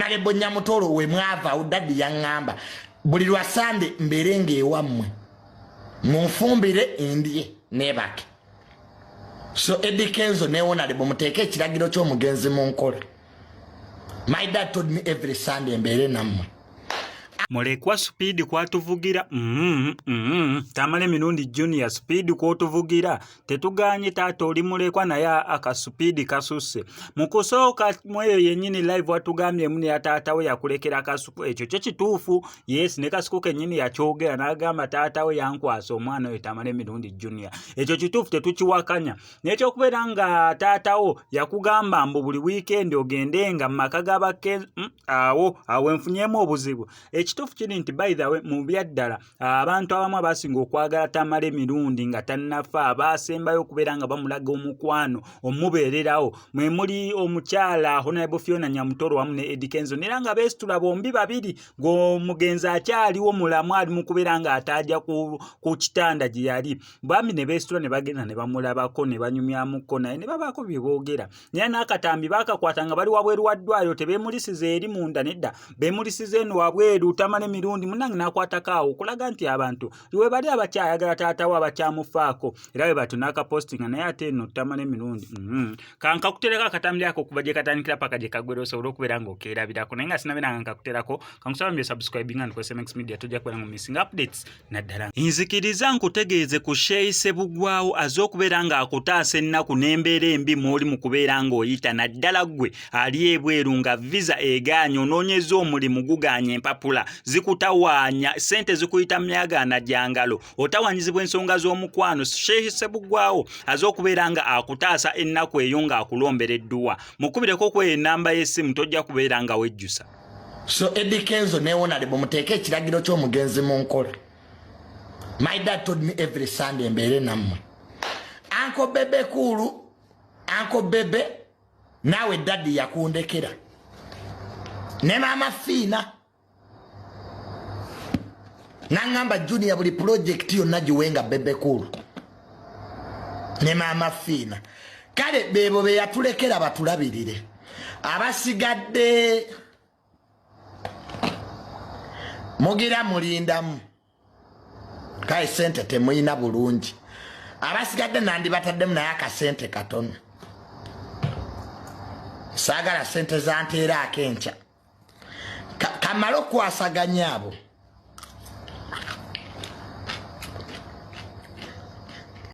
Nalebo Nyamutoro we mwava udadi yangamba buli lwa Sunday mberenge ewammwe munfumbire indie nebake. So Eddie Kenzo newona lebo muteke ekiragiro ky'omugenzi mu nkola. My dad told me every Sunday mbere nammwe. Mulekwa speed kwatuvugira Tamale Mirundi Junior speed kwatuvugira tetuganye tato oli mulekwa naye aka speed kasuse mukusooka mweyo yenyini live watugambye muni ya tatawe yakulekera kasuku ekyo kyo kituufu. Yes ne kasuku kenyini yakyogera n'agamba tatawe yankwasa omwana we Tamale Mirundi Junior ekyo kituufu tetukiwakanya n'ekyo kubeera nga tatawo yakugamba mbu buli weekend ogendenga maka gabake awo enfunyemu obuzibu ekituufu kiri nti by the way mu byaddala abantu abamu abasinga okwagala Tamale Mirundi nga tannafa abasembayo okubeera nga bamulaga omukwano omubeererawo mwe muli omukyala Honorable Fiona Nyamutoro wamu ne Eddie Kenzo nera nga beesitula bombi babiri ng'omugenzi akyaliwo mulamu ali mu kubeera nga atajja ku kitanda gye yali bambi ne beesitula ne bagenda ne bamulabako ne banyumyamuko naye ne babaako bye boogera naye n'akatambi baakakwata nga bali wabweru wa ddwaliro tebeemulisiza eri munda nedda beemulisiza eno wabweru Tamale Mirundi munange nakwatako awo okulaga nti abantu we bali abakyayagala taatawo abakyamufaako era we batu n'akapostinga naye ate eno Tamale Mirundi kankakutereka akatambi ako kuba gye katandikira paka gye kagwera osobola okubeera ng'okeerabirako naye nga sinabeera nga nkakuterako kankusaba mbye subscribing and kwese MX Media tojja kubeera nga missing updates naddala nzikiriza nkutegeeze ku Sheyi Sebugwawo aze okubeera nga akutaasa ennaku n'embeera embi mw'oli mu kubeera ng'oyita naddala gwe ali ebweru nga visa egaanye onoonyeza omulimu gugaanye empapula zikutawaanya sente zikuyita myagaana gyangalo otawanyizibwa ensonga z'omukwano. Sheyi Sebugwawo aze okubeera nga akutaasa ennaku eyo nga akulombereddwa mukubireko ku enamba y'essimu tojja kubeera nga wejjusa. So Eddie Kenzo newona lebo muteke ekiragiro ky'omugenzi mu nkola. My dad told me every Sunday mbere nammwe. Uncle Bebe Kulu, Uncle Bebe nawe daddy yakundekera ne mama Fina nangamba Junior buli project yonna giwenga Bebe Kulu ne mama Fina kale bebo be yatulekera batulabirire abasigadde mugira mulindamu kai sente temuyina bulungi abasigadde nandi bataddemu naye akasente katono sagala sente zanteera akenca kamalo kwasaganya abo